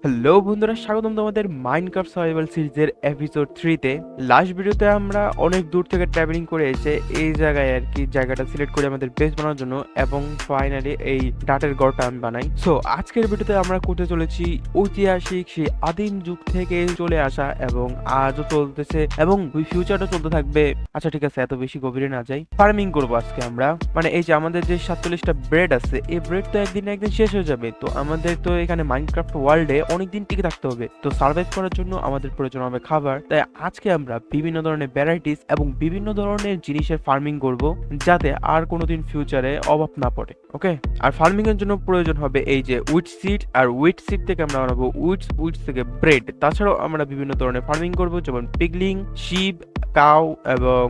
Hello বন্ধুরা, স্বাগতম তোমাদের মাইনক্রাফট সার্ভাইভাল সিরিজের এপিসোড 3 তে। লাস্ট ভিডিওতে আমরা অনেক দূর থেকে ট্রাভেলিং করে এসে এই জায়গায় আর কি জায়গাটা সিলেক্ট করে আমাদের বেস বানানোর জন্য, এবং ফাইনালি এই ডাটের ঘরটা আমি বানাই। সো আজকের ভিডিওতে আমরা করতে চলেছি ঐতিহাসিক সেই আদিম যুগ থেকে চলে আসা এবং আজও চলতেছে এবং ফিউচারও চলতে থাকবে। আচ্ছা ঠিক আছে, এত বেশি গভীরে না যাই। ফার্মিং করবো আজকে আমরা, মানে এই যে আমাদের যে 47টা ব্রেড আছে, এই ব্রেড তো একদিন না একদিন শেষ হয়ে যাবে। তো আমাদের তো এখানে মাইনক্রাফট ওয়ার্ল্ডে অনেকদিন টিকে থাকতে হবে। তো সার্ভাইভ করার জন্য আমাদের প্রয়োজন হবে খাবার। তাই আজকে আমরা বিভিন্ন ধরনের ভ্যারাইটিস এবং বিভিন্ন ধরনের জিনিসের ফার্মিং করব, যাতে আর কোনোদিন ফিউচারে অভাব না পড়ে। ওকে, আর ফার্মিং এর জন্য প্রয়োজন হবে এই যে উইট সিড, আর উইট সিড থেকে আমরা বানাবো উইটস, উইটস থেকে ব্রেড। তাছাড়াও আমরা বিভিন্ন ধরনের ফার্মিং করব, যেমন পিগলিং, শিপ, কাউ এবং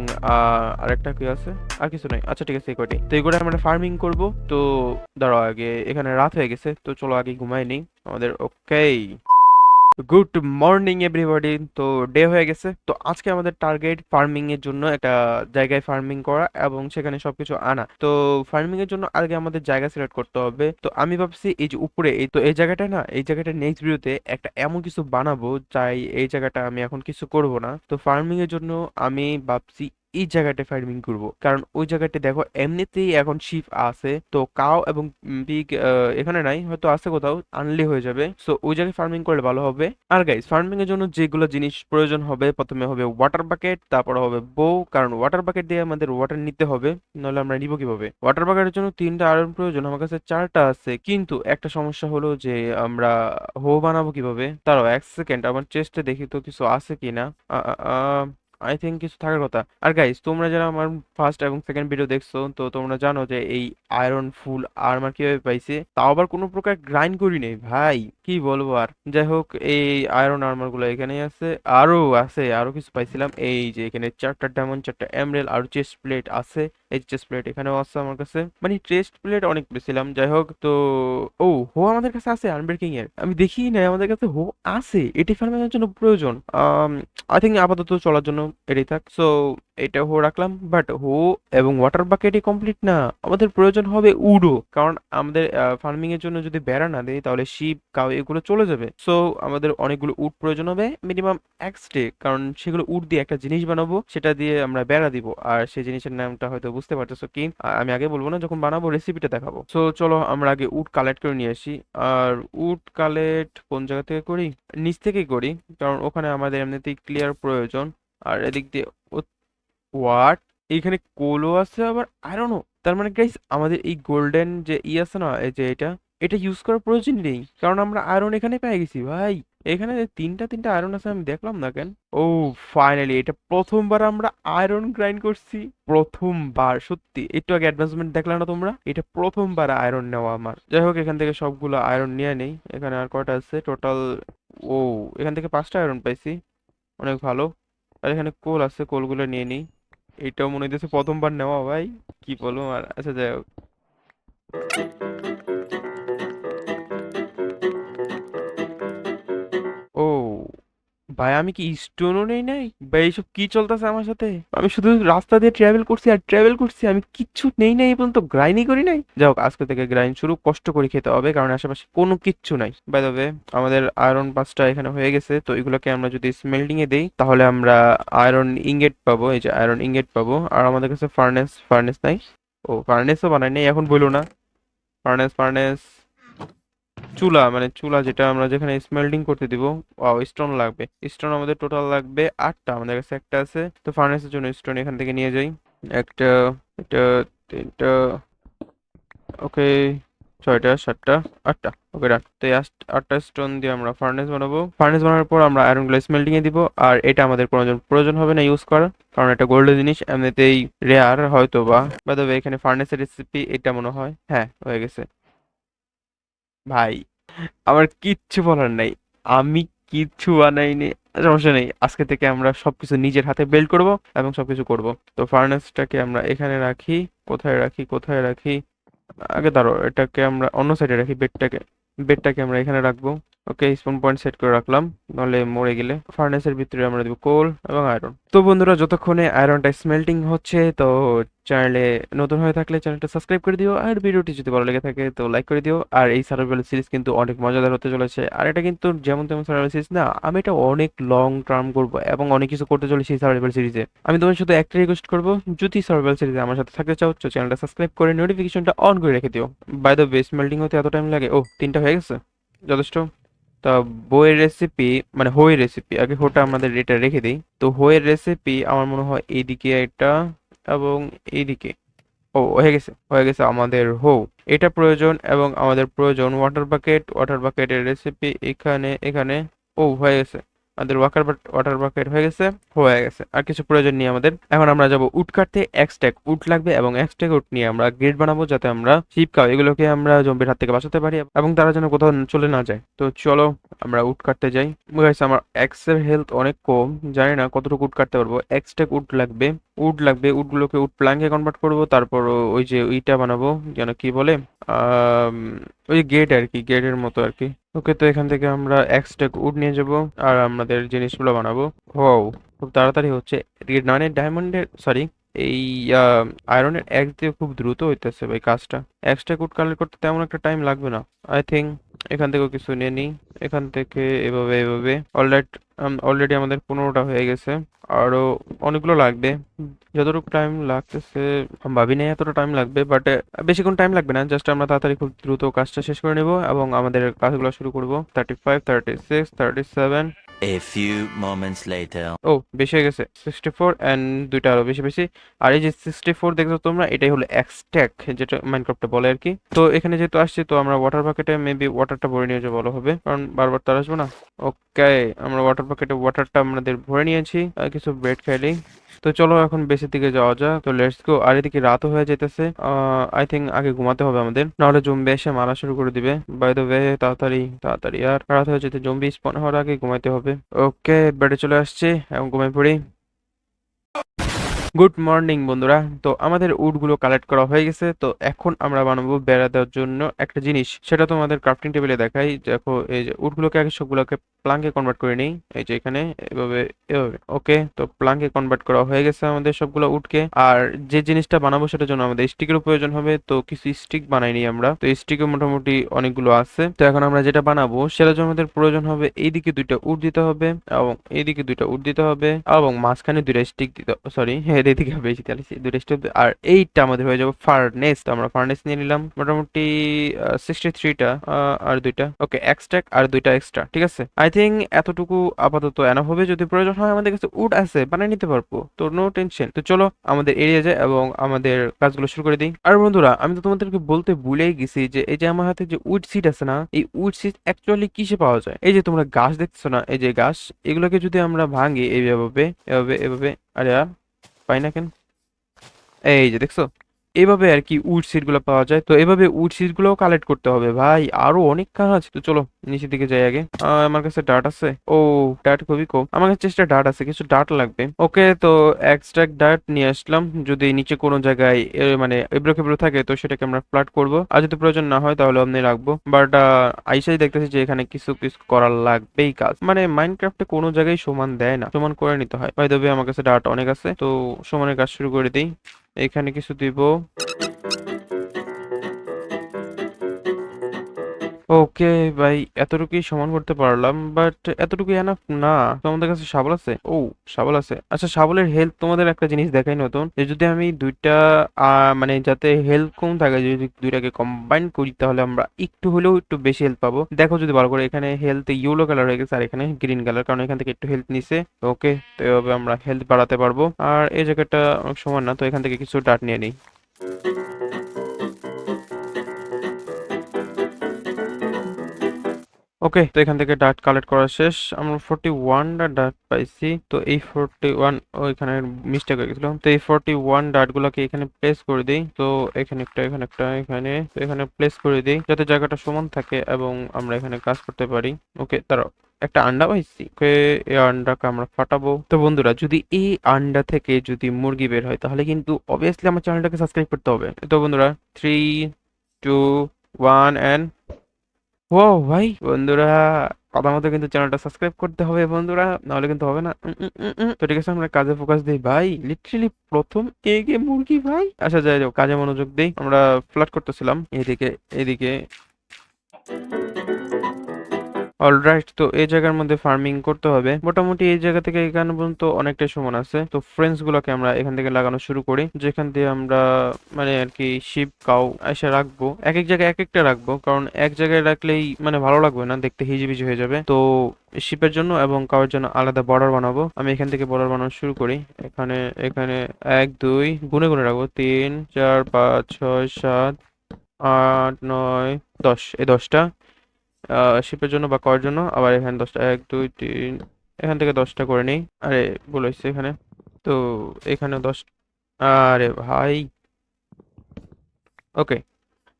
আরেকটা কি আছে, আর কিছু নাই। আচ্ছা ঠিক আছে, এই কয়টাই। তো এগুলো আমরা ফার্মিং করব। তো দাঁড়াও, আগে এখানে রাত হয়ে গেছে, তো চলো আগে ঘুমাই নেই আমাদের। ওকে, গুড মর্নিং এভরিবডি। তো ডে হয়ে গেছে। তো আজকে আমাদের টার্গেট ফার্মিং এর জন্য একটা জায়গায় ফার্মিং করা এবং সেখানে সবকিছু আনা। তো ফার্মিং এর জন্য আগে আমাদের জায়গা সিলেক্ট করতে হবে। তো আমি ভাবছি এই যে উপরে এই, তো এই জায়গাটা না, এই জায়গাটা নেক্সট ভিডিওতে একটা এমন কিছু বানাবো, চাই এই জায়গাটা আমি এখন কিছু করব না। তো ফার্মিং এর জন্য আমি ভাবছি এই জায়গাটা ফার্মিং করব, কারণ ওই জায়গাটা দেখো এমনিতেই এখন শিপ আছে। তো কাও এবং পিগ এখানে নাই, হয়তো আছে কোথাও, আনলে হয়ে যাবে। সো ওই জায়গায় ফার্মিং করলে ভালো হবে। আর গাইস, ফার্মিং এর জন্য যেগুলো জিনিস প্রয়োজন হবে, প্রথমে হবে ওয়াটার বাকেট, তারপর হবে বউ, কারণ ওয়াটার বাকেট দিয়ে আমাদের ওয়াটার নিতে হবে, নাহলে আমরা নিব কিভাবে। ওয়াটার বাকেটের জন্য 3টা আয়রন প্রয়োজন, আমার কাছে 4টা আছে। কিন্তু একটা সমস্যা হলো যে আমরা হো বানাবো কিভাবে। তারও 1 সেকেন্ড, আমার চেস্টে দেখি তো কিছু আছে কিনা। আই থিঙ্ক কিছু থাকার কথা। আর গাইস, তোমরা যারা আমার ফার্স্ট এবং সেকেন্ড ভিডিও দেখছো, তো তোমরা জানো যে এই আয়রন ফুল আর্মার কিভাবে পাইছে। তাও আবার কোনো প্রকার গ্রাইন্ড করি নেই ভাই, কি বলবো আর। যাই হোক, এই আয়রন আর্মার গুলো এখানেই আছে। আরো আছে, আরো কিছু পাইছিলাম। এই যে এখানে 4টা ডায়মন্ড, 4টা এমরেল, আর চেস্ট প্লেট আছে। এই চেস্ট প্লেট এখানেও আছে আমার কাছে, মানে চেস্ট প্লেট অনেক পেয়েছিলাম। যাই হোক, তো ও হো আমাদের কাছে আছে আনব্রেকিং এর, আমি দেখি না আমাদের কাছে হো আছে। এটি ফার্মের জন্য প্রয়োজন। আই থিঙ্ক আপাতত চলার জন্য এটাই থাক। সো এটা হো রাখলাম, বাট হো এবং ওয়াটার বাকেটই কমপ্লিট না, আমাদের প্রয়োজন হবে উডও। কারণ আমাদের ফার্মিং এর জন্য যদি বেড়া না দেয়, তাহলে শিপ, কাউ এগুলো চলে যাবে। সো আমাদের অনেকগুলো উড প্রয়োজন হবে, মিনিমাম এক্সটে, কারণ সেগুলো উড দিয়ে একটা জিনিস বানাবো, সেটা দিয়ে আমরা বেড়া দিব। আর সেই জিনিসের নামটা হয়তো বুঝতে পারতেছো কি, আমি আগে বলবো না, যখন বানাবো রেসিপিটা দেখাবো। সো চলো আমরা আগে উড কালেক্ট করে নিয়ে আসি। আর উড কালেক্ট কোন জায়গা থেকে করি? নিচ থেকেই করি, কারণ ওখানে আমাদের এমনিতেই ক্লিয়ার প্রয়োজন। আর এদিক দিয়ে হোয়াট, এখানে কোলও আছে আবার আয়রনও। তার মানে গাইস, আমাদের এই গোল্ডেন যে আছে না, এই যে এটা, এটা ইউজ করার প্রয়োজন নেই, কারণ আমরা আয়রন এখানে পেয়ে গেছি ভাই। এখানে যে তিনটা তিনটা আয়রন আছে, আমি দেখলাম না কেন। ও, ফাইনালি এটা প্রথমবার আমরা আয়রন গ্রাইন্ড করছি। প্রথমবার, সত্যি। একটু আগে অ্যাডভান্সমেন্ট দেখলা না তোমরা, এটা প্রথমবার আয়রন নেওয়া আমার। যাই হোক, এখান থেকে সবগুলো আয়রন নিয়ে নেই। এখানে আর কয়টা আছে টোটাল? ও, এখান থেকে 5টা আয়রন পাইছি, অনেক ভালো। আর এখানে কোল আছে, কোলগুলো নিয়ে নিই। এটাও মনে হইতেছে প্রথমবার নেওয়া ভাই, কি বলবো আর। আচ্ছা যাই হোক। ও ভাই, আমি কি স্টোনও নেই নাই ভাই? এইসব কি চলতেছে আমার সাথে? আমি শুধু রাস্তা দিয়ে ট্রাভেল করছি আর ট্রাভেল করছি, আমি কিচ্ছু নেই নাই, এই পর্যন্ত গ্রাইন্ডই করি নাই। যাই হোক, আজকে থেকে গ্রাইন্ড শুরু, কষ্ট করে খেতে হবে, কারণ আশেপাশে কোনো কিচ্ছু নাই। বাই দ্য ওয়ে, আমাদের আয়রন 5টা এখানে হয়ে গেছে। তো এগুলোকে আমরা যদি স্মেল্টিং এ দেই, তাহলে আমরা আয়রন ইঙ্গেট পাবো। এই যে আয়রন ইঙ্গেট পাবো। আর আমাদের কাছে ফার্নেস, ফার্নেস নাই। ও, ফার্নেসও বানাই নাই, এখন বললো না। ফার্নেস, ফার্নেস, চুলা, মানে চুলা যেটা আমরা যেখানে স্মেল্টিং করতে দিব। স্টোন লাগবে, স্টোন আমাদের টোটাল লাগবে 8টা, আমাদের কাছে একটা আছে। তো ফার্নেসের জন্য স্টোন এখান থেকে নিয়ে যাই। একটা, এটা, 3টা, ওকে, 6টা, 7টা, 8টা। ওকে ডান। তো এই 8টা স্টোন দিয়ে আমরা ফার্নেস বানাবো। ফার্নেস বানানোর পর আমরা আয়রন গুলো স্মেল্টিং এ দিব। আর এটা আমাদের কোনো প্রয়োজন হবে না ইউজ করার, কারণ এটা গোল্ডের জিনিস, এমনিতেই রেয়ার হয়তো বা। বাই দ্য ওয়ে, এখানে ফার্নেসের রেসিপি এটা মনে হয়, হ্যাঁ হয়ে গেছে ভাই। আমার কিচ্ছু বলার নাই, আমি কিচ্ছু বানাইনি। সমস্যা নেই, আজকে থেকে আমরা সবকিছু নিজের হাতে বিল্ড করব এবং সবকিছু করব। তো ফার্নেসটাকে আমরা এখানে রাখি। কোথায় রাখি, কোথায় রাখি? আগে দাঁড়ো, এটাকে আমরা অন্য সাইডে রাখি। বেডটাকে আমরা এখানে রাখবো। ওকে, স্পন পয়েন্ট সেট করে রাখলাম, নাহলে মরে গেলে। ফার্নেসের ভিতরে আমরা দেবো কোল এবং আয়রন। তো বন্ধুরা, যতক্ষণে আয়রনটা স্মেল্টিং হচ্ছে, তো চ্যানেলে নতুন হয়ে থাকলে চ্যানেলটা সাবস্ক্রাইব করে দিও, আর ভিডিওটি যদি ভালো লেগে থাকে তো লাইক করে দিও। আর এই সার্ভাইভাল সিরিজ কিন্তু অনেক মজাদার হতে চলেছে, আর এটা কিন্তু যেমন তেমন সার্ভাইভাল সিরিজ না, আমি এটা অনেক লং টার্ম করবো এবং অনেক কিছু করতে চলেছি এই সার্ভাইভাল সিরিজে। আমি তোমার শুধু একটা রিকোয়েস্ট করবো, যদি সার্ভাইভাল সিরিজে আমার সাথে থাকতে চাও তো চ্যানেলটা সাবস্ক্রাইব করে নোটিফিকেশনটা অন করে রেখে দিও। বাই দ্য ওয়ে, স্মেল্টিং হতে এত টাইম লাগে? ও, 3টা হয়ে গেছে, যথেষ্ট। তা বইয়ের রেসিপি, মানে হই রেসিপি, আগে হোটা আমাদের এটা রেখে দিই। তো হইয়ের রেসিপি আমার মনে হয় এইদিকে এটা এবং এইদিকে। ও, হয়ে গেছে, হয়ে গেছে আমাদের হো। এটা প্রয়োজন, এবং আমাদের প্রয়োজন ওয়াটার বাকেট। ওয়াটার বাকেটের রেসিপি এখানে এখানে। ও, হয়ে গেছে আমাদের ওয়াটার বাকেট হয়ে গেছে, হয়ে গেছে। আর কিছু প্রয়োজন নেই আমাদের। এখন আমরা যাব উড কাটতে। এক স্ট্যাক উড লাগবে, এবং এক স্ট্যাক উড নিয়ে আমরা গ্রিড বানাবো, যাতে আমরা শিপ কাউ এগুলোকে আমরা জম্বির হাত থেকে বাঁচাতে পারি, এবং তারা যেন কোথাও চলে না যায়। তো চলো আমরা উড কাটতে যাই। গাইস, আমার এক্সের হেলথ অনেক কম, জানি না কতটুকু উড কাটতে পারবো। এক স্ট্যাক উড লাগবে। উডগুলোকে উড প্ল্যাঙ্কে কনভার্ট করব, তারপর ওই যে ওইটা বানাবো, যেন কি বলে, আম, ওই গেট আর কি, গেটের মতো আর কি। ওকে, তো এখান থেকে আমরা এক স্ট্যাক উড নিয়ে যাব, আর আমাদের জিনিসগুলো বানাবো। ও, খুব তাড়াতাড়ি হচ্ছে। মানে ডায়মন্ডের, সরি, এই আয়রনের এক দিয়ে খুব দ্রুত হইতেছে ভাই কাজটা। এক স্ট্যাক উড কালেক্ট করতে তেমন একটা টাইম লাগবে না, আই থিঙ্ক। এখান থেকেও কিছু নিয়ে নিই, এখান থেকে এভাবে এভাবে। অলরেডি আমাদের 15টা হয়ে গেছে, আরো অনেকগুলো লাগবে। যতটুকু টাইম লাগতেছে আমি ভাবি নাই এতটা টাইম লাগবে, বাট বেশিক্ষণ টাইম লাগবে না। জাস্ট আমরা তাড়াতাড়ি খুব দ্রুত কাজটা শেষ করে নেব এবং আমাদের কাজগুলো শুরু করব। 35, 36, 37। A few moments later. ও, বেশি হয়ে গেছে, 64, অ্যান্ড দুইটা আরো বেশি বেশি। আর এই যে 64 দেখছো তোমরা, এটাই হলো এক্সট্যাক, যেটা মাইনক্রাফটে বলে আর কি। তো এখানে যেহেতু আসছি, তো আমরা ওয়াটার বাকেটে মেবি ওয়াটারটা ভরে নিয়ে যাবো, ভালো হবে, কারণ বারবার তার আসবো না। ওকে, আমরা ওয়াটার বাকেটে ওয়াটারটা আমাদের ভরে নিয়েছি, আর কিছু ব্রেড খাইলেই। তো চলো এখন বেসের দিকে যাওয়া যাক, তো লেটস গো। আর এদিকে রাতও হয়ে যেতেছে, আই থিঙ্ক আগে ঘুমাতে হবে আমাদের, নাহলে জম্বি এসে মারা শুরু করে দিবে। বাই দ্য ওয়ে, তাড়াতাড়ি তাড়াতাড়ি, আর রাত হয়ে যেতে জম্বি স্পন হওয়ার আগে ঘুমাইতে হবে। ওকে, বেডে চলে আসছে, এখন ঘুমাই পড়ি। গুড মর্নিং বন্ধুরা, তো আমাদের উডগুলো কালেক্ট করা হয়ে গেছে। তো এখন আমরা বানাবো বেড়া দেওয়ার জন্য একটা জিনিস, সেটা তোমাদের ক্রাফটিং টেবিলে দেখাই। দেখো, এই যে উডগুলোকে আগে সবগুলোকে প্লাঙ্কে কনভার্ট করে নিই, এই যে এখানে এভাবে এভাবে। ওকে, তো প্লাঙ্কে কনভার্ট করা হয়ে গেছে আমাদের সবগুলো উডকে। আর যে জিনিসটা বানাবো সেটার জন্য আমাদের স্টিকেরও প্রয়োজন হবে, তো কিছু স্টিক বানাই নিই আমরা। তো স্টিকও মোটামুটি অনেকগুলো আছে। তো এখন আমরা যেটা বানাবো সেটার জন্য আমাদের প্রয়োজন হবে এইদিকে 2টা উড দিতে হবে, এবং এইদিকে 2টা উড দিতে হবে, এবং মাঝখানে 2টা স্টিক দিতে, সরি হ্যাঁ, এদিকে বেশি তাহলে 2টা স্টিক। আর এইটা আমাদের হয়ে যাবে ফার্নেস। তো আমরা ফার্নেস নিয়ে নিলাম মোটামুটি 63টা, আর 2টা। ওকে, এক্সট্রা আর 2টা এক্সট্রা, ঠিক আছে। আই থিঙ্ক এতটুকু আপাতত এনাফ হবে। যদি প্রয়োজন হয় আমাদের কাছে উড আছে, বানিয়ে নিতে পারবো, তো নো টেনশন। তো চলো আমাদের এরিয়া যায় এবং আমাদের কাজগুলো শুরু করে দিই। আর বন্ধুরা, আমি তো তোমাদেরকে বলতে ভুলেই গেছি যে এই যে আমার হাতে যে উড সিড আছে না, এই উড সিড অ্যাকচুয়ালি কিসে পাওয়া যায়? এই যে তোমরা গাছ দেখছো না, এই যে গাছ, এগুলোকে যদি আমরা ভাঙি এইভাবে এভাবে এভাবে, আরে আর পাই না কেন? এই যে দেখছো, এভাবে আর কি উড সিড গুলো পাওয়া যায়। তো এভাবে উড সিড গুলোও কালেক্ট করতে হবে ভাই, আরো অনেক কাজ। তো চলো নিচের দিকে যাই আগে। আমার কাছে ডাট আছে, ও, ডাট খুবই কম। আমার কাছে চেষ্টা ডাট আছে, কিছু ডাট লাগবে। ওকে, তো এক্সট্রাক্ট ডাট নিয়ে আসলাম। যদি নিচে কোনো জায়গায় মানে এবড়ো খেবড়ো থাকে, তো সেটাকে আমরা ফ্ল্যাট করব। আর যদি প্রয়োজন না হয় তাহলে অমনি রাখবো। বাট আইসাই দেখতেছি যে এখানে কিছু কিছু করা লাগবেই কাজ, মানে মাইনক্রাফটে কোনো জায়গায় সমান দেয় না, সমান করে নিতে হয়। বাই দ্য ওয়ে, আমার কাছে ডাট অনেক আছে, তো সমানের কাজ শুরু করে দিই। এখানে কিছু দিব। ওকে ভাই, এতটুকুই সমান করতে পারলাম, বাট এতটুকু এনাফ না। তো আমাদের কাছে শাবল আছে, ও, শাবল আছে। আচ্ছা, শাবলের হেলথ তোমাদের একটা জিনিস দেখাই নতুন, যে যদি আমি দুইটা মানে যাতে হেলথ কম থাকে, যদি দুইটাকে কম্বাইন করি তাহলে আমরা একটু হলেও একটু বেশি হেলথ পাবো। দেখো যদি ভালো করে, এখানে হেলথ ইয়েলো কালার হয়ে গেছে, আর এখানে গ্রিন কালার, কারণ এখান থেকে একটু হেলথ নিছে। ওকে, তো এভাবে আমরা হেলথ বাড়াতে পারবো। আর এই জায়গাটা অনেক সমান না, তো এখান থেকে কিছু ডাট নিয়ে নিই। ওকে, তো এখান থেকে ডাট কালেক্ট করা শেষ। আমরা 41টা ডাট পাইছি। তো এই 41, ও এখানে মিস্টেক হয়ে গেছিল। তো এই 41 ডাট গুলাকে এখানে প্লেস করে দিই। তো এখানে একটা, এখানে একটা, এখানে, তো এখানে প্লেস করে দিই, যাতে জায়গাটা সমান থাকে এবং আমরা এখানে কাজ করতে পারি। ওকে, তার একটা আন্ডা পাইছি। ওকে, এই আন্ডাকে আমরা ফাটাবো। তো বন্ধুরা, যদি এই আন্ডা থেকে যদি মুরগি বের হয়, তাহলে কিন্তু অবভিয়াসলি আমার চ্যানেলটাকে সাবস্ক্রাইব করতে হবে। তো বন্ধুরা, 3, 2, 1 এন্ড ও ভাই বন্ধুরা, কথা মতো কিন্তু চ্যানেলটা সাবস্ক্রাইব করতে হবে বন্ধুরা, নাহলে কিন্তু হবে না। তো ঠিক আছে, আমরা কাজে ফোকাস দিই ভাই। লিটারালি প্রথম এগে মুরগি ভাই। আচ্ছা যাই হোক, কাজে মনোযোগ দিই। আমরা ফ্লাট করতেছিলাম এদিকে এদিকে। অলরাইট, তো এই জায়গার মধ্যে ফার্মিং করতে হবে মোটামুটি। এই জায়গা থেকে এখানে পর্যন্ত অনেকটাই সমান আছে। তো ফ্রেন্ডস গুলোকে আমরা এখান থেকে লাগানো শুরু করি, যেখান দিয়ে আমরা মানে আর কি শিপ কাউ এসে রাখবো। এক এক জায়গায় এক একটা রাখবো, কারণ এক জায়গায় রাখলেই মানে ভালো লাগবে না, দেখতে হিজিবিজি হয়ে যাবে। তো শিপের জন্য এবং কাউয়ের জন্য আলাদা বর্ডার বানাবো। আমি এখান থেকে বর্ডার বানানো শুরু করি। এখানে এখানে 1 2 গুনে গুনে রাখবো, 3 4 5 6 7 8 9 10, এই 10টা শিপের জন্য বা করার জন্য। আবার এখানে 10টা, 1 2 3, এখান থেকে 10টা করে নেই। আরে ভুল হয়েছে এখানে। তো এখানে 10। আরে ভাই, ওকে।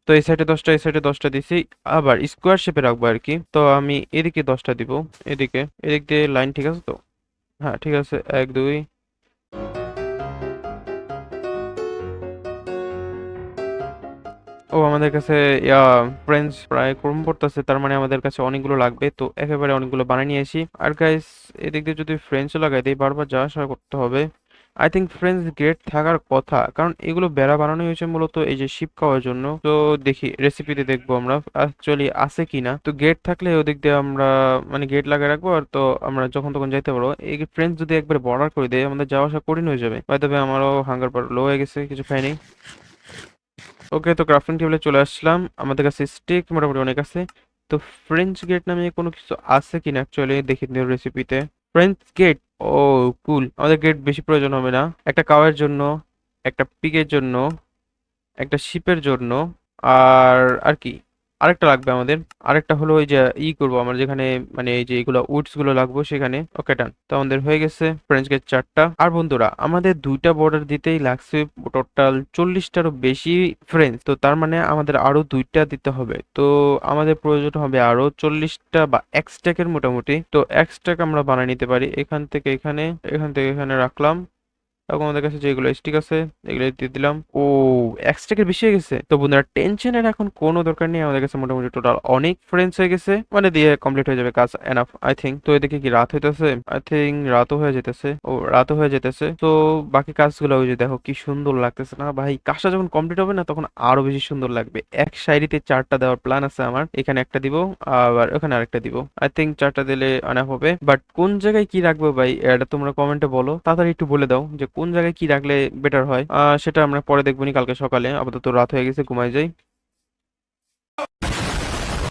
তো এই সাইডে 10টা, এই সাইডে 10টা দিছি। আবার স্কোয়ার শেপে রাখবো আর কি। তো আমি এদিকে 10টা দিব। এদিকে এদিক দিয়ে লাইন ঠিক আছে তো? হ্যাঁ ঠিক আছে, 1 2। ও আমাদের কাছে ইয়া ফ্রেঞ্চ প্রায় কম পড়তেছে, তার মানে আমাদের কাছে অনেকগুলো লাগবে। তো একেবারে অনেকগুলো বানিয়ে নিয়ে আসি। আর গাইস, এদিক দিয়ে যদি ফ্রেঞ্চ লাগাই দিই, বারবার যাওয়া আসা করতে হবে। আই থিঙ্ক ফ্রেঞ্চ গেট থাকার কথা, কারণ এগুলো বেড়া বানানো হয়েছে মূলত এই যে শিপ খাওয়ার জন্য। তো দেখি রেসিপিতে দেখবো আমরা অ্যাকচুয়ালি আছে কিনা। তো গেট থাকলে ওদিক দিয়ে আমরা মানে গেট লাগিয়ে রাখবো, আর তো আমরা যখন তখন যাইতে পারবো। এই ফ্রেঞ্চ যদি একবার বর্ডার করে দেয়, আমাদের যাওয়া আসা কঠিন হয়ে যাবে। বাই দ্য ওয়ে, আমারও হাঙ্গার পার লো হয়ে গেছে, কিছু খাইনি। ওকে, তো ক্রাফটিং টেবিলে চলে আসলাম। আমাদের কাছে স্টিক মোটামুটি অনেক আছে। তো ফ্রেঞ্চ গেট নামে কোনো কিছু আছে কিনা অ্যাকচুয়ালি দেখি নিও রেসিপিতে। ফ্রেঞ্চ গেট, ও কুল। আমাদের গেট বেশি প্রয়োজন হবে না, একটা কাওয়ের জন্য, একটা পিগের জন্য, একটা শিপের জন্য, আর আর কি আরেকটা লাগবে আমাদের। আরেকটা হলো ওই যে করবো আমরা যেখানে মানে এই যে এগুলো উডস গুলো লাগবে সেখানে। ওকে ডান, তো আমাদের হয়ে গেছে ফ্রেঞ্চ গেট 4টা। আর বন্ধুরা, আমাদের 2টা বর্ডার দিতেই লাগছে টোটাল 40টারও বেশি ফ্রেঞ্চ। তো তার মানে আমাদের আরো 2টা দিতে হবে। তো আমাদের প্রয়োজন হবে আরো 40টা বা এক স্ট্যাকের মোটামুটি। তো এক স্ট্যাক আমরা বানিয়ে নিতে পারি। এখান থেকে এখানে, এখান থেকে এখানে রাখলাম। এখন আমাদের কাছে যেগুলো স্টিক আছে এগুলো দিয়ে দিলাম। ও, এক স্ট্যাকের বেশি হয়ে গেছে। তো বন্ধুরা, টেনশনের এখন কোনো দরকার নেই। আমাদের কাছে মোটামুটি টোটাল অনেক ফ্রেন্ডস হয়ে গেছে, মানে দিয়ে কমপ্লিট হয়ে যাবে কাজ এনাফ আই থিঙ্ক। তো এদিকে কি রাত হইতেছে? আই থিঙ্ক রাতও হয়ে যেতেছে। ও, রাতও হয়ে যেতেছে। তো বাকি কাজগুলো ওই যে দেখো কি সুন্দর লাগতেছে না ভাই? কাজটা যখন কমপ্লিট হবে না, তখন আরো বেশি সুন্দর লাগবে। এক সাইডে 4টা দেওয়ার প্ল্যান আছে আমার। এখানে একটা দিব, আবার ওখানে আরেকটা দিব। আই থিঙ্ক 4টা দিলে অনেক হবে। বাট কোন জায়গায় কি রাখবো ভাই, এটা তোমরা কমেন্টে বলো। তাড়াতাড়ি একটু বলে দাও যে কোন জায়গায় কি রাখলে বেটার হয়। সেটা আমরা পরে দেখবো নি, কালকে সকালে। আপাতত রাত হয়ে গেছে, ঘুমাই যাই।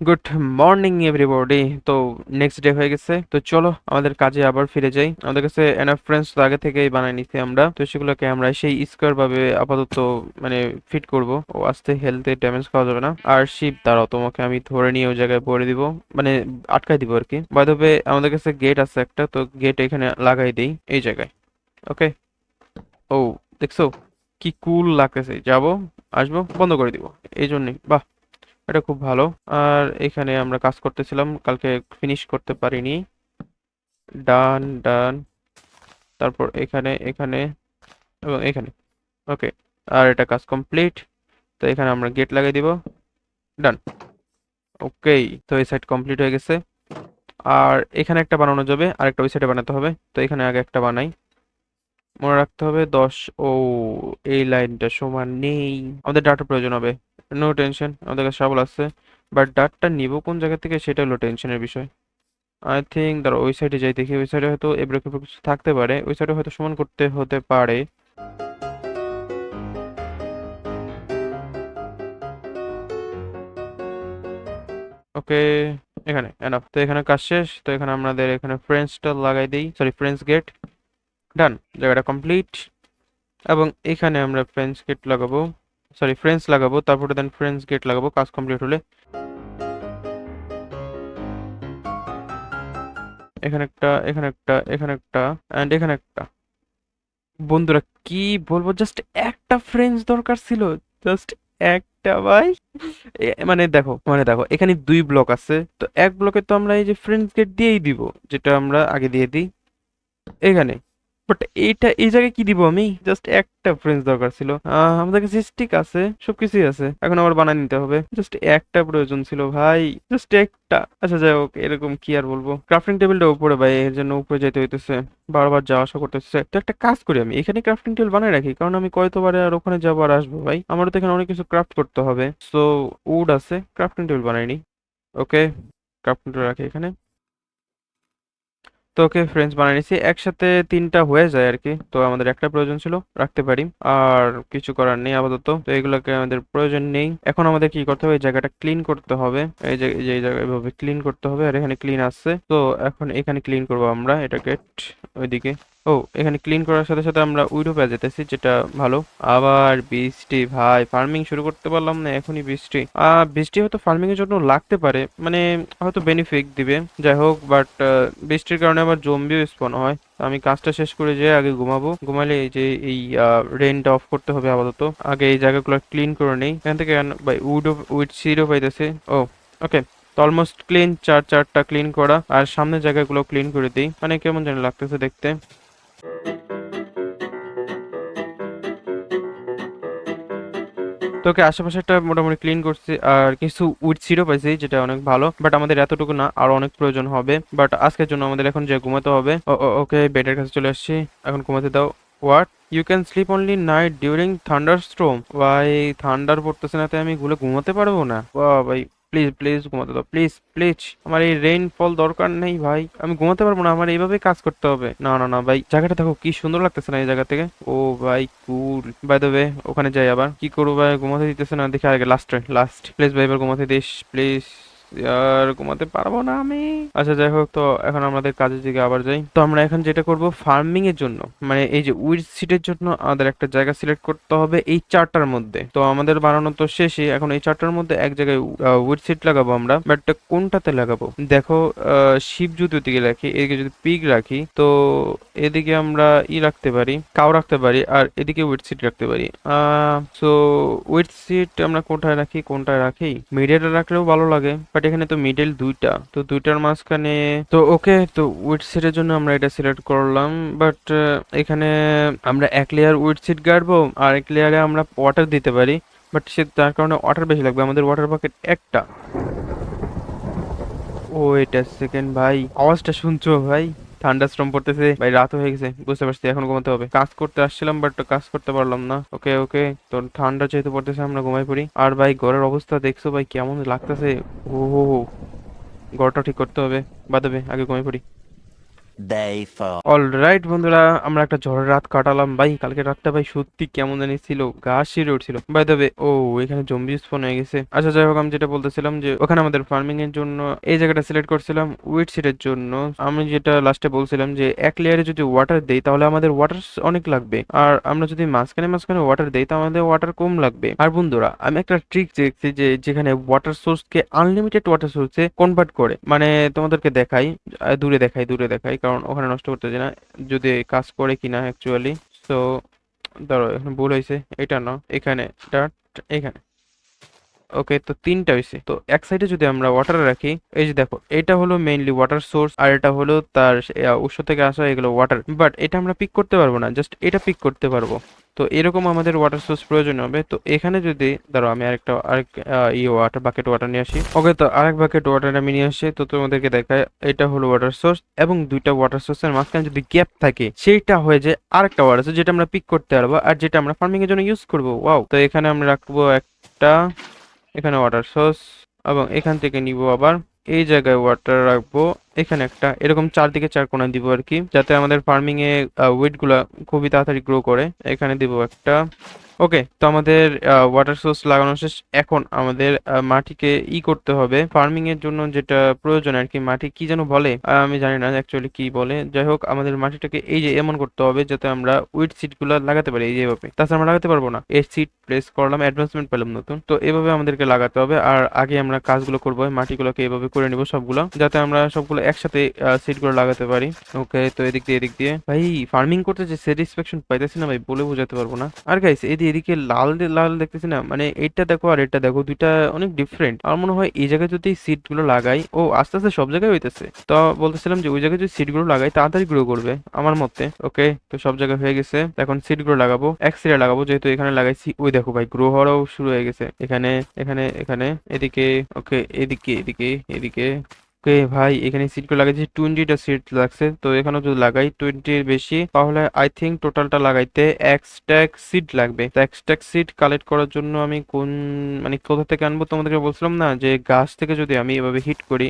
Good morning everybody. তো নেক্সট ডে হয়ে গেছে। তো চলো আমাদের কাজে আবার ফিরে যাই। আমাদের কাছে এনাফ ফ্রেন্ডস তো আগে থেকেই বানাই নিছি আমরা। তো সেগুলোকে আমরা সেই স্কোয়ার ভাবে আপাতত মানে ফিট করব। ও আস্তে হেলথে ড্যামেজ খাওয়া যাবে না। আর শিপ দ্বারাও তোমাকে আমি ধরে নিয়ে ওই জায়গায় ভরে দিব, মানে আটকাই দিব আর কি। বাই দ্য ওয়ে, আমাদের কাছে গেট আছে একটা, তো গেট এখানে লাগাই দিই এই জায়গায়। ওকে। ও, দেখছো কি কুল লাগতেছে? যাবো, আসবো, বন্ধ করে দিব। এই জন্যই বাহ, এটা খুব ভালো। আর এখানে আমরা কাজ করতেছিলাম, কালকে ফিনিশ করতে পারিনি। ডান ডান। তারপর এখানে এখানে এবং এখানে। ওকে, আর এটা কাজ কমপ্লিট। তো এখানে আমরা গেট লাগিয়ে দিব। ডান। ওকে, তো এই সাইড কমপ্লিট হয়ে গেছে। আর এখানে একটা বানানো যাবে, আর একটা ওই সাইডে বানাতে হবে। তো এখানে আগে একটা বানাই। মনে রাখতে হবে 10। ও, এই লাইনটা সমান নেই, আমাদের ডাটার প্রয়োজন হবে। নো টেনশন, আমাদের কাছে শাবল আছে। বাট ডাটটা নিব কোন জায়গা থেকে, সেটা হলো টেনশনের বিষয়। আই থিঙ্ক ধরো ওই সাইডে যাই, দেখি ওই সাইডে হয়তো এবড়ো খেবড়ো কিছু থাকতে পারে। ওই সাইডে হয়তো সমান করতে হতে পারে। ওকে, এখানে এনাফ। তো এখানে কাজ শেষ। তো এখানে আমাদের এখানে ফ্রেঞ্চটা লাগাই দিই, সরি ফ্রেঞ্চ গেট। ডান, জায়গাটা কমপ্লিট। এবং এখানে আমরা ফ্রেঞ্চ গেট লাগাবো, সরি ফ্রেঞ্চ লাগাবো, তারপরে দেন ফ্রেঞ্চ গেট লাগাবো কাজ কমপ্লিট হলে। এখানে একটা, এখানে একটা, এখানে একটা, অ্যান্ড এখানে একটা। বন্ধুরা কি বলবো, জাস্ট একটা ফ্রেঞ্চ দরকার ছিল, জাস্ট একটা ভাই। মানে দেখো এখানে 2 ব্লক আছে। তো এক ব্লকে তো আমরা এই যে ফ্রেঞ্চ গেট দিয়েই দিব, যেটা আমরা আগে দিয়ে দিই এখানে। বাট এই জায়গায় কি দিব আমি? জাস্ট একটা ফ্রেঞ্চ দরকার ছিল। আমাদের কাছে স্টিক আছে, সবকিছুই আছে, এখন আবার বানায় নিতে হবে। জাস্ট একটা প্রয়োজন ছিল ভাই, জাস্ট একটা। আচ্ছা যাই হোক, এরকম কি আর বলবো। ক্রাফটিং টেবিলটা উপরে ভাই, এর জন্য উপরে যেতে হইতেছে, বারবার যাওয়া আসা করতেছে। তো একটা কাজ করি, আমি এখানে ক্রাফটিং টেবিল বানায় রাখি, কারণ আমি কয়তবারে আর ওখানে যাবো আর আসবো ভাই, আমারও তো এখানে অনেক কিছু ক্রাফট করতে হবে। সো উড আছে, ক্রাফটিং টেবিল বানাইনি। ওকে, ক্রাফটিং টেবিল রাখি এখানে। তো ওকে ফ্রেন্ডস বানিয়ে নিছি, একসাথে তিনটা হয়ে যায় আর কি। তো আমাদের একটা প্রয়োজন ছিল, রাখতে পারি, আর কিছু করার নেই আপাতত। তো এগুলোকে আমাদের প্রয়োজন নেই। এখন আমাদের কি করতে হবে, এই জায়গাটা ক্লিন করতে হবে। এই জায়গায় এভাবে ক্লিন করতে হবে, আর এখানে ক্লিন আসছে। তো এখন এখানে ক্লিন করবো আমরা এটাকে, ওইদিকে। ও, এখানে ক্লিন করার সাথে সাথে আমরা উইডো পেয়ে যেতেছি, যেটা ভালো। আবার বৃষ্টি ভাই, ফার্মিং শুরু করতে পারলাম না, এখনই বৃষ্টি। বৃষ্টি হয়তো ফার্মিং এর জন্য লাগতে পারে, মানে হয়তো বেনিফিট দিবে, যাই হোক। বাট বৃষ্টির কারণে আবার জম্বিও স্পন হয়। তো আমি কাজটা শেষ করে যেয়ে আগে ঘুমাবো, ঘুমালে এই যে এই রেনটা অফ করতে হবে আপাতত। আগে এই জায়গাগুলো ক্লিন করে নেই এখান থেকে। ভাই উইড সিডও পাইতেছে। ও ওকে, তো অলমোস্ট ক্লিন, চারটা ক্লিন করা, আর সামনের জায়গাগুলো ক্লিন করে দিই, মানে কেমন যেন লাগতেছে দেখতে। তোকে আশেপাশেটা মোটামুটি ক্লিন করছি, আর কিছু উইড সিডও পাইছি, যেটা অনেক ভালো। বাট আমাদের এতটুকু না, আরো অনেক প্রয়োজন হবে। বাট আজকের জন্য আমাদের এখন যে ঘুমাতে হবে। ওকে, বেডের কাছে চলে আসছি, এখন ঘুমাতে দাও। What, you can sleep only night during thunder storm? ভাই থান্ডার পড়তেছে না, তাই আমি ঘুমাতে পারবো না? বাহ ভাই, প্লিজ প্লিজ ঘুমাতে দাও, প্লিজ প্লিজ। আমার এই রেইনফল দরকার নেই ভাই, আমি ঘুমাতে পারবো না, আমার এইভাবে কাজ করতে হবে। না না না ভাই, জায়গাটা দেখো কি সুন্দর লাগতেছে না এই জায়গা থেকে। ও ভাই কুল। বাই দ্য ওয়ে, ওখানে যাই আবার। কি করবো ভাই, ঘুমাতে দিতেছে না, দেখে আগে লাস্ট প্লিজ ভাই, এবার ঘুমাতে দিস প্লিজ। আর ঘুমাতে পারবো না আমি। আচ্ছা যাই হোক, তো এখন আমাদের কাজের দিকে আবার যাই। তো আমরা এখন যেটা করব, ফার্মিং এর জন্য, মানে এই যে উইড সিডের জন্য আমাদের একটা জায়গা সিলেক্ট করতে হবে এই চারটার মধ্যে। তো আমাদের বানানো তো শেষই, এখন এই চারটার মধ্যে এক জায়গায় উইড সিড লাগাবো আমরা। বাট কোনটাতে লাগাবো দেখো, শিপ যদি ওদিকে রাখি, এদিকে যদি পিগ রাখি, তো এদিকে আমরা রাখতে পারি, কাউ রাখতে পারি, আর এদিকে উইড সিড রাখতে পারি। সো উইড সিড আমরা কোনটায় রাখি, মিডলে রাখলেও ভালো লাগে, বাট এখানে তো মিডল দুইটা, তো দুইটার মাঝখানে। তো ওকে, তো উইড সিডের জন্য আমরা এটা সিলেক্ট করলাম। বাট এখানে আমরা এক লেয়ার উইড সিড গাড়বো, আর এক লেয়ারে আমরা ওয়াটার দিতে পারি। বাট তার কারণে ওয়াটার বেশি লাগবে, আমাদের ওয়াটার বাকেট একটা। ও এটা সেকেন্ড ভাই, আওয়াজটা শুনছো ভাই? থান্ডারস্টর্ম পড়তেছে ভাই, রাত হয়ে গেছে, বুঝতে পারছি, এখন ঘুমাতে হবে। কাজ করতে আসছিলাম, বাট কাজ করতে পারলাম না। ওকে ওকে, তো ঠান্ডা যেহেতু পড়তেছে, আমরা ঘুমাই পড়ি। আর ভাই ঘরের অবস্থা দেখছো ভাই, কেমন লাগতেছে। ও হো হো, ঘরটা ঠিক করতে হবে, বাদ দেবে, আগে ঘুমাই পড়ি। Day 4. অলরাইট বন্ধুরা, আমরা একটা ঝড়ের রাত কাটালাম ভাই। কালকে রাতটা ভাই সত্যি কেমন জানি ছিল, গা শিউরে উঠছিল। বাই দ্য ওয়ে, ও এখানে জম্বি স্পন হয়ে গেছে। আচ্ছা যাই হোক, আমি যেটা বলতেছিলাম যে ওখানে আমাদের ফার্মিং এর জন্য এই জায়গাটা সিলেক্ট করছিলাম উইড সিডের জন্য। আমি যেটা লাস্টে বলছিলাম যে এক লেয়ারে যদি ওয়াটার দেই, তাহলে আমাদের ওয়াটার অনেক লাগবে, আর আমরা যদি মাঝখানে মাঝখানে ওয়াটার দেই, তাহলে আমাদের ওয়াটার কম লাগবে। আর বন্ধুরা, আমি একটা ট্রিক দেখছি, যে যেখানে ওয়াটার সোর্সকে আনলিমিটেড ওয়াটার সোর্সে কনভার্ট করে, মানে তোমাদেরকে দেখাই, দূরে দেখাই, কারণ ওখানে নষ্ট করতে চাই না, যদি কাজ করে কিনা অ্যাকচুয়ালি। তো ধরো, এখন ভুল হয়েছে, এটা না, এখানে ডাট, এখানে। ওকে, তো তিনটা হয়েছে। তো এক সাইডে যদি আমরা ওয়াটার রাখি, এই যে দেখো, এটা হলো মেইনলি ওয়াটার সোর্স, আর এটা হলো তার উৎস থেকে আসা এগুলো ওয়াটার। বাট এটা আমরা পিক করতে পারবো না, জাস্ট এটা পিক করতে পারবো। তো এরকম আমাদের ওয়াটার সোর্স প্রয়োজন হবে। তো এখানে যদি ধরো, আমি আরেক ওয়াটার বাকেট ওয়াটার নিয়ে আসি। ওকে, তো আরেক বাকেট ওয়াটার আমি নিয়ে আসি, তো তোমাদেরকে দেখায়, এটা হলো ওয়াটার সোর্স, এবং দুইটা ওয়াটার সোর্সের মাঝখানে যদি গ্যাপ থাকে, সেইটা হয়ে যায় আরেকটা ওয়াটার সোর্স, যেটা আমরা পিক করতে পারবো, আর যেটা আমরা ফার্মিং এর জন্য ইউজ করবো। ওয়াও, তো এখানে আমরা রাখবো একটা, এখানে ওয়াটার সোর্স, এবং এখান থেকে নিব আবার এই জায়গায় ওয়াটার রাখবো, এখানে একটা, এরকম চারদিকে চার কোণা দিব আর কি, যাতে আমাদের ফার্মিং এ উইড গুলা খুবই তাড়াতাড়ি গ্রো করে। এখানে দিব একটা। ওকে, তো আমাদের ওয়াটার সোর্স লাগানো শেষ। এখন আমাদের মাটিকে করতে হবে ফার্মিং এর জন্য, যেটা প্রয়োজন আর কি। মাটি কি যেন বলে, আমি জানি না অ্যাকচুয়ালি কি বলে। যাই হোক, আমাদের মাটিটাকে এই যে এমন করতে হবে, যাতে আমরা উইড সিড গুলা লাগাতে পারি, এই যে এভাবে। তাছাড়া আমরা লাগাতে পারবো না। এই সিড প্লেস করলাম, অ্যাডভান্সমেন্ট পেলাম নতুন। তো এভাবে আমাদেরকে লাগাতে হবে, আর আগে আমরা কাজগুলো করবো, মাটিগুলোকে এভাবে করে নিব সবগুলো, যাতে আমরা সবগুলো একসাথে সিড গুলো লাগাতে পারি। ওকে, তো এদিক দিয়ে ভাই, ফার্মিং করতে যে স্যাটিসফ্যাকশন পাইতেছি না ভাই, বলে বোঝাতে পারবো না। আর গাইস, এদিকে লাল লাল দেখতেছি না, মানে এইটা দেখো আর এটা দেখো, দুইটা অনেক ডিফারেন্ট। আমার মনে হয় এই জায়গায় যদি সিট গুলো লাগাই, ও আস্তে আস্তে সব জায়গায় হইতেছে। তো বলতেছিলাম যে ওই জায়গায় যদি সিট গুলো লাগাই তাড়াতাড়ি গ্রো করবে আমার মতে। ওকে, তো সব জায়গায় হয়ে গেছে, এখন সিট গুলো লাগাবো, এক সিটে লাগাবো যেহেতু এখানে লাগাইছি। ওই দেখো ভাই গ্রো হওয়াও শুরু হয়ে গেছে, এখানে এখানে এখানে এদিকে। ওকে, এদিকে এদিকে এদিকে। ওকে ভাই, এখানে সিটগুলো লাগাইছি, 20টা সিট লাগছে। তো এখানে যদি লাগাই 20-এর বেশি, তাহলে আই থিঙ্ক টোটালটা লাগাইতে এক স্ট্যাক সিট লাগবে। তো এক স্ট্যাক সিট কালেক্ট করার জন্য আমি মানে কোথা থেকে আনবো? তোমাদেরকে বলছিলাম না যে গাছ থেকে যদি আমি এভাবে হিট করি।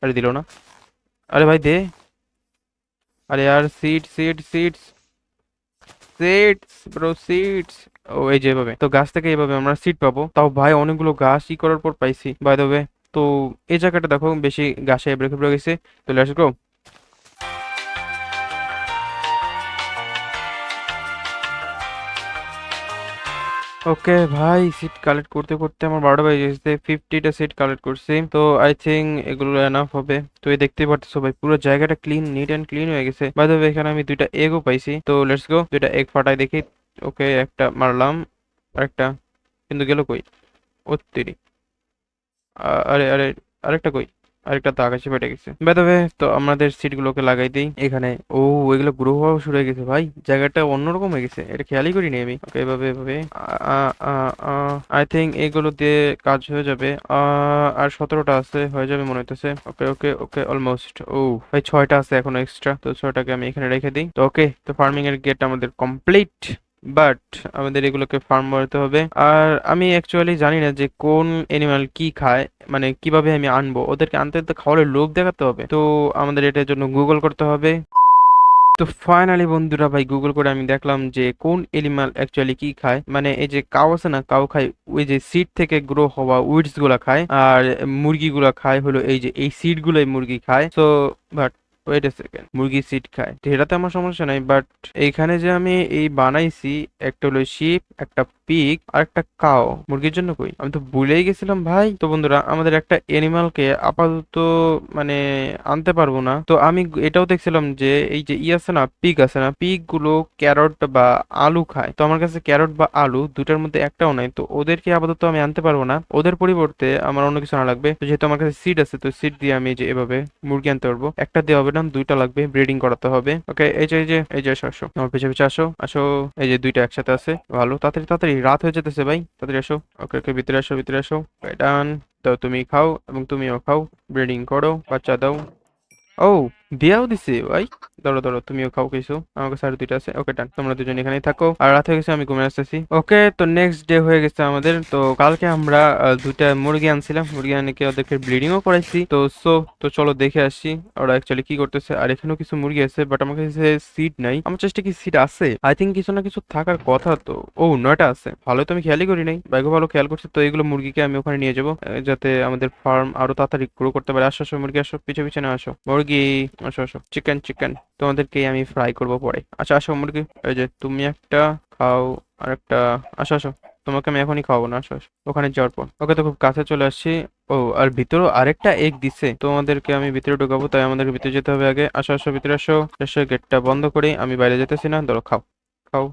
আরে দিল না। আরে ভাই দে। আরে আর sit sit sits sits bro sits. ও এই যে এভাবে, তো গাছ থেকে এভাবে আমরা সিট পাবো। তাও ভাই অনেকগুলো গাছ করার পর পাইছি বাই দ্য ওয়ে। তো এই জায়গাটা দেখো বেশি গাছে ব্রেক পড়ে গেছে। তো লেটস গো। ওকে ভাই, সিট কালেক্ট করতে করতে আমার 12টা বেজে গেছে, 50টা সিট কালেক্ট করছি। তো আই থিঙ্ক এগুলো এনাফ হবে। তো এই দেখতেই পারতেছো ভাই পুরো জায়গাটা ক্লিন, নিট অ্যান্ড ক্লিন হয়ে গেছে। বাই দ্য ওয়ে, এখানে আমি দুইটা এগও পাইছি। তো লেটস গো, দুইটা এগ ফাটাই দেখি। ওকে, একটা মারলাম, আরেকটা কিন্তু গেল কই? ও তেরি। আরে আরে, আরেকটা কই? আরেকটা তো আকাশে ফেটে গেছে। বাই দ্য ওয়ে, তো আমাদের সিট গুলোকে লাগাই দিই এখানে। ও, এগুলো গ্রো হওয়া শুরু হয়ে গেছে ভাই, জায়গাটা অন্যরকম হয়ে গেছে, এটা খেয়ালই করিনি আমি। ওকে, এভাবে এভাবে আই থিঙ্ক এগুলো দিয়ে কাজ হয়ে যাবে। আর 17টা আছে, হয়ে যাবে মনে হইতেছে। ওকে ওকে ওকে, অলমোস্ট। ও ভাই 6টা আছে এখনো এক্সট্রা, তো 6টাকে আমি এখানে রেখে দিই। তো ওকে, তো ফার্মিং এর গেট আমাদের কমপ্লিট। বাট আমাদের এগুলোকে ফার্ম বানাতে হবে। আর আমি অ্যাকচুয়ালি জানি না যে কোন এনিমাল কি খায়, মানে কিভাবে আমি আনবো ওদেরকে। আনতে তো খাওয়ার লোভ দেখাতে হবে, তো আমাদের এটার জন্য গুগল করতে হবে। তো ফাইনালি বন্ধুরা ভাই, গুগল করে আমি দেখলাম যে কোন এনিমাল অ্যাকচুয়ালি কি খায়। মানে এই যে কাউ আছে না, কাউ খায় ওই যে সিড থেকে গ্রো হওয়া উইডস গুলা খায়, আর মুরগিগুলা খায় হলো এই যে এই সিড গুলাই মুরগি খায়। তো বাট ওয়েট এ সেকেন্ড, মুরগি সিড খায় তো এটাতে আমার সমস্যা নাই। বাট এইখানে যে আমি এই বানাইছি, একটা হলো শিপ, একটা পিগ আর একটা কাও, মুরগির জন্য কই? আমি তো ভুলেই গেছিলাম ভাই। তো বন্ধুরা, আমাদের একটা এনিমালকে আপাতত মানে আনতে পারবো না। তো আমি এটাও দেখছিলাম যে এই যে আছে না, পিগ আছে না, পিগ গুলো ক্যারট বা আলু খায়। তো আমার কাছে ক্যারট বা আলু দুটার মধ্যে একটাও নাই, তো ওদেরকে আপাতত আমি আনতে পারবো না। ওদের পরিবর্তে আমার অন্য কিছু আনা লাগবে। তো যেহেতু আমার কাছে সিড আছে, তো সিড দিয়ে আমি এই যে এভাবে মুরগি আনতে পারবো। একটা দিয়ে হবে না, দুইটা লাগবে, ব্রিডিং করাতে হবে। ওকে, এই যে আসো আসো, আমার পিছে পিছে আসো আসো। এই যে দুইটা একসাথে আছে, ভালো। তাড়াতাড়ি তাড়াতাড়ি, রাত হয়ে যেতেছে ভাই, তাড়াতাড়ি আসো। ওকে ওকে, ভিতরে আসো ভিতরে আসো। ডান। তো তুমি খাও এবং তুমিও খাও, ব্রিডিং করো, বাচ্চা দাও। ও, দিয়াও দিছে ভাই। ধরো ধরো, তুমিও খাও কিছু, আমার কাছে আর দুইটা আছে। ওকে ডান, তোমরা দুজন এখানেই থাকো, আর রাত হয়ে গেছে, আমি ঘুমিয়ে আসতেছি। ওকে, তো নেক্সট ডে হয়ে গেছে আমাদের। তো কালকে আমরা দুইটা মুরগি আনছিলাম, মুরগি আনিকে ওদেরকে ব্লিডিংও করাইছি। তো চলো দেখে আসি ওরা অ্যাকচুয়ালি কি করতেছে। আর এখানেও কিছু মুরগি আছে, বাট আমার কাছে সিট নাই। আমার চেষ্টা কি সিট আছে? আই থিঙ্ক কিছু না কিছু থাকার কথা। তো ও, 9টা আছে, ভালো। তো আমি খেয়ালই করি নাই, বাইকও ভালো খেয়াল করছি। তো এগুলো মুরগিকে আমি ওখানে নিয়ে যাবো, যাতে আমাদের ফার্ম আরো তাড়াতাড়ি গ্রো করতে পারে। আসো আসো মুরগি, আসো পিছে পিছে না, আসো মুরগি, আসো আসো। চিকেন চিকেন, তোমাদেরকে আমি ফ্রাই করবো পরে। আচ্ছা আসো মুরগি, এই যে তুমি একটা খাও, আর একটা। আসো আসো, তোমাকে আমি এখনই খাওয়াবো না, আসো আসো ওখানে যাওয়ার পর। ওকে, তো খুব কাছে চলে আসছি। ও, আর ভিতরেও আরেকটা এগ দিছে, তোমাদেরকে আমি ভিতরে ঢুকাবো, তাই আমাদেরকে ভিতরে যেতে হবে আগে। আসো আসো ভিতরে আসো, এসে গেটটা বন্ধ করি, আমি বাইরে যেতেছি না। ধরো খাও খাও,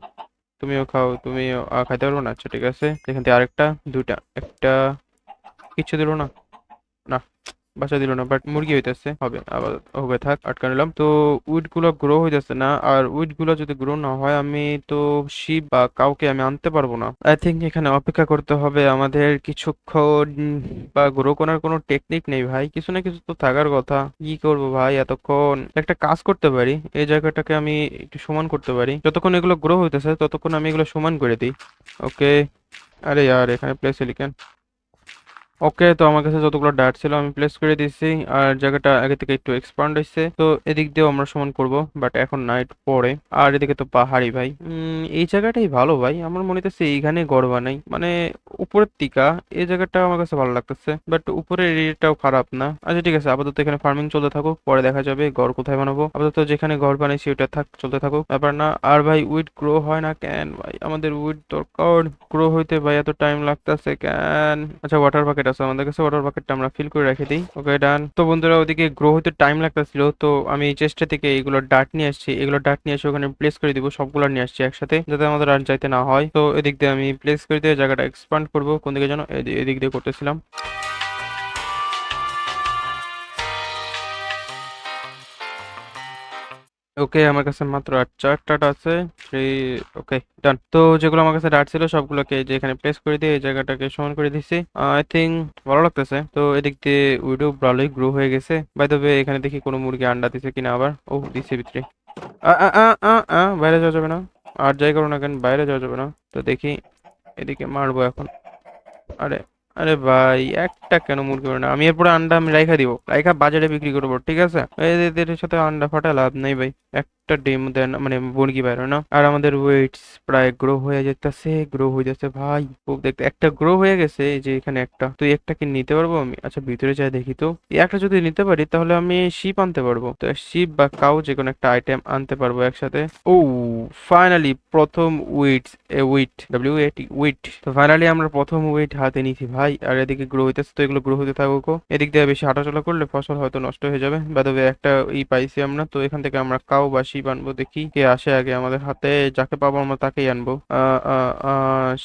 তুমিও খাও। তুমিও খাইতে পারবো না? আচ্ছা ঠিক আছে, এখান থেকে আরেকটা, দুইটা, একটা। কিচ্ছু দিলো না, না বাসা দিল না, বাট মুরগি হইতেছে, হবে আবার, হবে থাক, আটকা নিলাম। তো উইড গুলো গ্রো হইতেছে না, আর উইড গুলো যদি গ্রো না হয়, আমি তো শিপ বা কাউকে আমি আনতে পারবো না। আই থিঙ্ক এখানে অপেক্ষা করতে হবে আমাদের কিছুক্ষণ। বা গ্রো করার কোনো টেকনিক নেই ভাই, কিছু না কিছু তো থাকার কথা। কি করবো ভাই এতক্ষণ? একটা কাজ করতে পারি, এই জায়গাটাকে আমি একটু সমান করতে পারি। যতক্ষণ এগুলো গ্রো হইতেছে ততক্ষণ আমি এগুলো সমান করে দিই। ওকে। আরে ইয়ার, এখানে প্লেস সিলিকন। ওকে, তো আমার কাছে যতগুলো ডাট ছিল আমি প্লেস করে দিয়েছি, আর জায়গাটা আগে থেকে একটু এক্সপান্ড হয়েছে। তো এদিক দিয়েও আমরা সমান করব, বাট এখন না, একটু পরে। আর এদিকে তো পাহাড়ি ভাই, এই জায়গাটাই ভালো ভাই, আমার মনে হচ্ছে এইখানে ঘর বানাই, মানে উপরের দিকা। এই জায়গাটা আমার কাছে ভালো লাগতেছে, বাট উপরের এরিয়াটাও খারাপ না। আচ্ছা ঠিক আছে, আপাতত এখানে ফার্মিং চলতে থাকুক, পরে দেখা যাবে ঘর কোথায় বানাবো। আপাতত যেখানে ঘর বানাইছি ওটা চলতে থাকুক, ব্যাপার না। আর ভাই উইড গ্রো হয় না কেন ভাই? আমাদের উইড দরকার গ্রো হইতে ভাই, এত টাইম লাগতেছে কেন? আচ্ছা, ওয়াটার বাকেট আছে আমাদের কাছে, ওয়াটার বাকেটটা আমরা ফিল করে রেখে দিই। ওকে ডান। তো বন্ধুরা ওদিকে গ্রো হতে টাইম লাগতেছিল, তো আমি এই চেষ্টা থেকে এইগুলো ডার্ট নিয়ে আসছি, এগুলো ডার্ট নিয়ে এসে ওখানে প্লেস করে দিব, সবগুলো নিয়ে আসছি একসাথে যাতে আমাদের আর যাইতে না হয়। তো এদিক দিয়ে আমি প্লেস করে দিয়ে জায়গাটা এক্সপান্ড করবো, কোন দিকে যেন এদিক দিয়ে করতেছিলাম। ওকে আমার কাছে মাত্র আর 4টা আছে। থ্রি। ওকে ডান। তো যেগুলো আমার কাছে ডাট ছিল সবগুলোকে যে এখানে প্লেস করে দিয়ে এই জায়গাটাকে সমান করে দিছি। আই থিঙ্ক ভালো লাগতেছে। তো এদিক দিয়ে উইডো ভালোই গ্রো হয়ে গেছে। বাই দ্য ওয়ে এখানে দেখি কোনো মুরগি আন্ডা দিছে কিনা, আবার ও দিছে ভিতরে। আ আ আ আ আ, বাইরে যাওয়া যাবে না, আর যাই করো না কেন বাইরে যাওয়া যাবে না। তো দেখি এদিকে মারবো এখন। আরে আরে ভাই একটা কেন মুরগি করে না, আমি এরপরে আন্ডা আমি রাইখা দিব, রাইখা বাজারে বিক্রি করবো, ঠিক আছে? এদের সাথে আন্ডা ফাটা লাভ নেই ভাই, একটা ডিম দেন মানে মুরগি বাইরে না। আর আমাদের ওয়েটস প্রায় গ্রো হয়ে যেতেছে, গ্রো হয়ে যাচ্ছে ভাই, খুব দেখতে একটা গ্রো হয়ে গেছে। এই যে এখানে একটা, তো এই একটা কি নিতে পারবো আমি? আচ্ছা ভিতরে যাই দেখি তো, এই একটা যদি নিতে পারি তাহলে আমি শিপ আনতে পারবো, তো শিপ বা কাউ যে কোনো একটা আইটেম আনতে পারবো একসাথে। ও ফাইনালি প্রথম উইটস, উইট WAT উইট। তো ফাইনালি আমরা প্রথম উইট হাতে নিয়েছি ভাই। আর এদিকে গ্রো হইতেছে, তো এগুলো গ্রো হতে থাকুক। এদিক দিয়ে বেশি হাঁটাচলা করলে ফসল হয়তো নষ্ট হয়ে যাবে। বাদবে একটা পাইছি আমরা, তো এখান থেকে আমরা কাউ বা শিপ আনবো, দেখি কে আসে আগে আমাদের হাতে, যাকে পাবো আমরা তাকেই আনবো।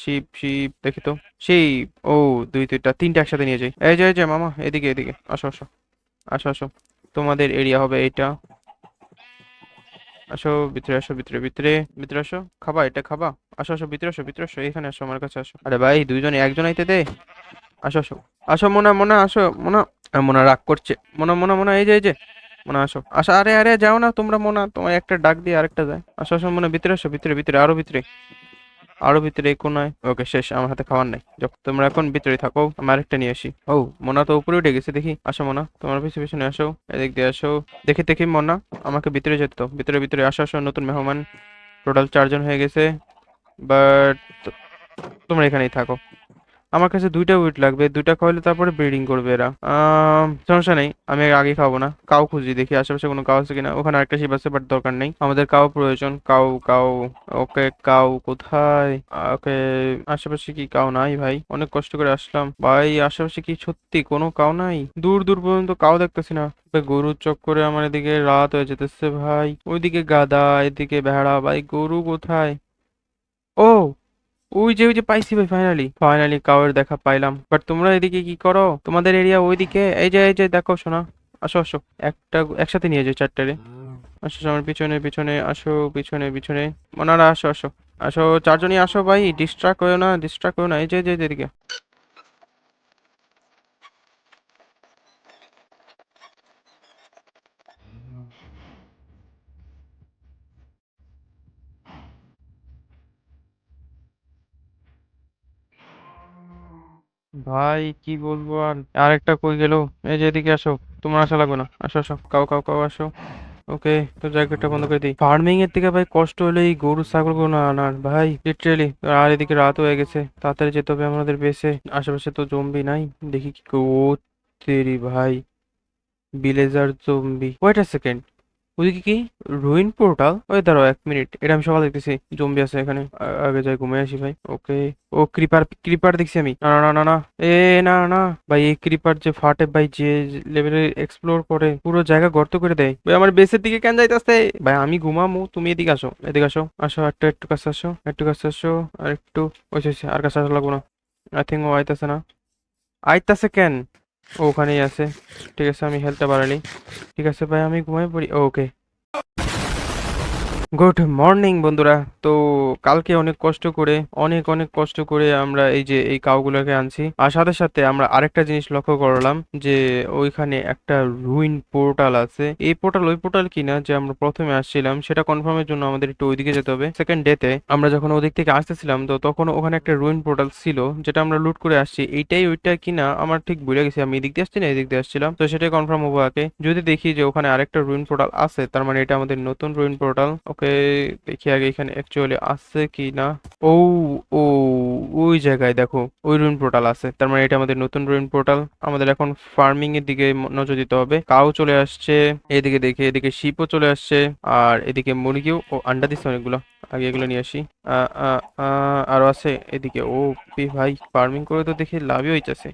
শিপ শিপ দেখি তো, শিপ। ও দুই দুইটা তিনটা একসাথে নিয়ে যাই। এই যে মামা, এদিকে এদিকে আসো আসো আসো আসো, তোমাদের এরিয়া হবে এইটা। আসো ভিতরে, আসো ভিতরে ভিতরে ভিতরে আসো, খাবা এটা খাবা? আসো আসো ভিতরে আসো, ভিতরে আসো, এখানে আসো আমার কাছে আসো। আরে ভাই দুইজনে একজন আইতে দে। আসো আসো আসো মোনা, মোনা আসো মোনা। মোনা রাগ করছে, মোনা মোনা মোনা, এই যে মোনা আসো আসো। আরে আরে যাও না তোমরা, মোনা তোমার একটা ডাক দিয়ে আরেকটা যায়। আসো আসো মোনা ভিতরে আসো, ভিতরে ভিতরে আরো ভিতরে, আরো ভিতরে এই কোনায়। ওকে শেষ, আমার হাতে খাবার নাই, যখন তোমরা এখন ভিতরে থাকো আমি আরেকটা নিয়ে আসি। ও মোনা তো উপরে উঠে গেছে দেখি। আসো মোনা তোমার পিছনে পিছনে আসো, এদিক দিয়ে আসো। দেখি দেখি মোনা, আমাকে ভিতরে যেতে তো, ভিতরে ভিতরে আসো আসো, নতুন মেহমান। টোটাল 4জন হয়ে গেছে, বাট তোমরা এখানেই থাকো। আমার কাছে 2টা উইট লাগবে, 2টা খাওয়ালে তারপরে ব্রিডিং করবে এরা। সমস্যা নেই, আমি আগে খাবো না, কাউ খুঁজি দেখি আশেপাশে কোনো কাউ আছে কিনা। ওখানে আরেকটা শিপ আছে বাট দরকার নেই, আমাদের কাউ প্রয়োজন, কাউ কাউ। ওকে কাউ কোথায়? ওকে আশেপাশে কি কাউ নাই ভাই? অনেক কষ্ট করে আসলাম ভাই, আশেপাশে কি সত্যি কোনো কাউ নাই? দূর দূর পর্যন্ত কাউ দেখতেছি না। গরুর চক্করে আমার এদিকে রাত হয়ে যেতেছে ভাই, ওইদিকে গাধা এদিকে ভেড়া, ভাই গরু কোথায়? ও ওই যে পাইছি ভাই, ফাইনালি ফাইনালি কাউয়ের দেখা পাইলাম। বাট তোমরা এদিকে কি করো? তোমাদের এরিয়া ওইদিকে। এই যে দেখো শোনা, আসো আসো, একটা একসাথে নিয়ে যাই 4টারে। আসো আসো, আমার পিছনে পিছনে আসো, পিছনে পিছনে ওনারা আসো আসো আসো, 4জনই আসো ভাই, ডিস্ট্রাক্ট হয়েও না, ডিস্ট্রাক্ট হয়েও না। এই যে এদিকে। ভাই কি বলবো আর, আরেকটা কই গেল? এই যে এদিকে আসো, তোমার আসা লাগবে না, আসো আসো, কাউ কাউ কাউ আসো। ওকে, তো জায়গাটা বন্ধ করে দিই। ফার্মিং এর থেকে ভাই কষ্ট হলে এই গরু ছাগল গুলো না আনার ভাই, লিটারেলি। আর এদিকে রাত হয়ে গেছে, তাড়াতাড়ি যেতে হবে আমাদের বেসে। আশেপাশে তো জম্বি নাই, দেখি কি ও তেরি ভাই, villager zombie. Wait a second, ওদিকে কি রুইন পোর্টাল? ওই দাঁড়াও 1 মিনিট, এটা আমি সকাল দেখতেছি জম্বি আছে এখানে। আগে যাই ঘুমিয়ে আসি ভাই। ওকে, ও ক্রিপার ক্রিপার দেখছি আমি। না না না না না, এ না না ভাই, এই ক্রিপার যে ফাটে ভাই, যে লেভেলে এক্সপ্লোর করে পুরো জায়গা গর্ত করে দেয় ভাই। আমার বেসের দিকে কেন যাইতাছে ভাই? আমি ঘুমামু, তুমি এদিকে আসো, এদিকে আসো আসো, একটু একটু কাছে আসো, একটু কাছে আসো, আর একটু। ওই আর কাছে আসা লাগবো না, আই থিঙ্ক ও আইতাছে না। আইতাছে কেন? ও ওখানেই আছে, ঠিক আছে আমি হেলতে পারিনি। ঠিক আছে ভাই আমি ঘুমাই পড়ি। ওকে, গুড মর্নিং বন্ধুরা। তো কালকে অনেক কষ্ট করে, অনেক অনেক কষ্ট করে আমরা এই যে এই কাউগুলোকে আনছি। আর সাথে সাথে আমরা আরেকটা জিনিস লক্ষ্য করলাম যে ওইখানে একটা রুইন পোর্টাল আছে। এই পোর্টাল ওই পোর্টাল কিনা যে আমরা প্রথমে আসছিলাম, সেটা কনফার্মের জন্য আমাদের একটু ওইদিকে যেতে হবে। সেকেন্ড ডেতে আমরা যখন ওদিক থেকে আসতেছিলাম, তো তখন ওখানে একটা রুইন পোর্টাল ছিল যেটা আমরা লুট করে আসছি। এইটাই ওইটা কিনা আমার ঠিক ভুলে গেছি, আমি এদিক দিয়ে আসছি না এদিক দিয়ে আসছিলাম, তো সেটাই কনফার্ম হবো আগে। যদি দেখি যে ওখানে আরেকটা রুইন পোর্টাল আছে, তার মানে এটা আমাদের নতুন রুইন পোর্টাল। ওকে, দেখি আগে এখানে অ্যাকচুয়ালি আছে কি না। ও ও ওই জায়গায় দেখো, ওই রুইন পোর্টাল আছে, তার মানে এটা আমাদের নতুন রুইন পোর্টাল। আমাদের এখন ফার্মিং এর দিকে নজর দিতে হবে। কাউ চলে আসছে এদিকে, দেখে এদিকে শিপও চলে আসছে, আর এদিকে মুরগিও ও আন্ডা দিচ্ছে অনেকগুলো। আগে এগুলো নিয়ে আসি। আরো আছে এদিকে। ও ভাই ফার্মিং করে তো দেখি লাভই হইতেছে।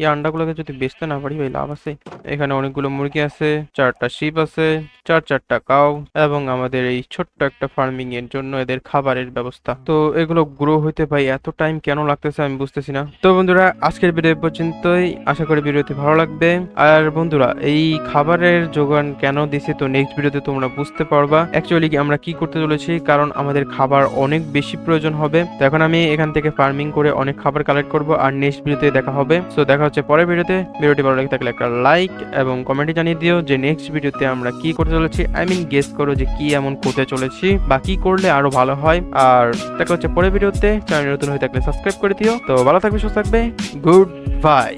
এই আন্ডাগুলোকে যদি বেচতে না পারি ভাই লাভ আছে। এখানে অনেকগুলো মুরগি আছে, 4টা শিপ আছে, 4টা কাউ, এবং আমাদের এই ছোট্ট একটা ফার্মিং এর জন্য এদের খাবারের ব্যবস্থা। তো এগুলো গ্রো হইতে ভাই এত টাইম কেন লাগতেছে আমি বুঝতেছি না। তো বন্ধুরা আজকের ভিডিও পর্যন্তই, আশা করি ভিডিওটি ভালো লাগবে। আর বন্ধুরা এই খাবারের যোগান কেন দিছি তো নেক্সট ভিডিওতে তোমরা বুঝতে পারবা অ্যাকচুয়ালি আমরা কি করতে চলেছি, কারণ আমাদের খাবার অনেক বেশি প্রয়োজন হবে। তো এখন আমি এখান থেকে ফার্মিং করে অনেক খাবার কালেক্ট করব, আর নেক্সট ভিডিওতে দেখা হবে। সো দেখা হচ্ছে পরের ভিডিওতে। ভিডিওটি ভালো লাগে থাকলে একটা লাইক এবং কমেন্টে জানিয়ে দিও যে নেক্সট ভিডিওতে আমরা কি করতে চলেছি, আই মিন গেস করো যে কি এমন করতে চলেছি বা কি করলে আরো ভালো হয়। আর দেখা হচ্ছে পরের ভিডিওতে। চ্যানেল নতুন হয়ে থাকলে সাবস্ক্রাইব করে দিও। তো ভালো থাকবে, সুস্থ থাকবে, গুড বাই।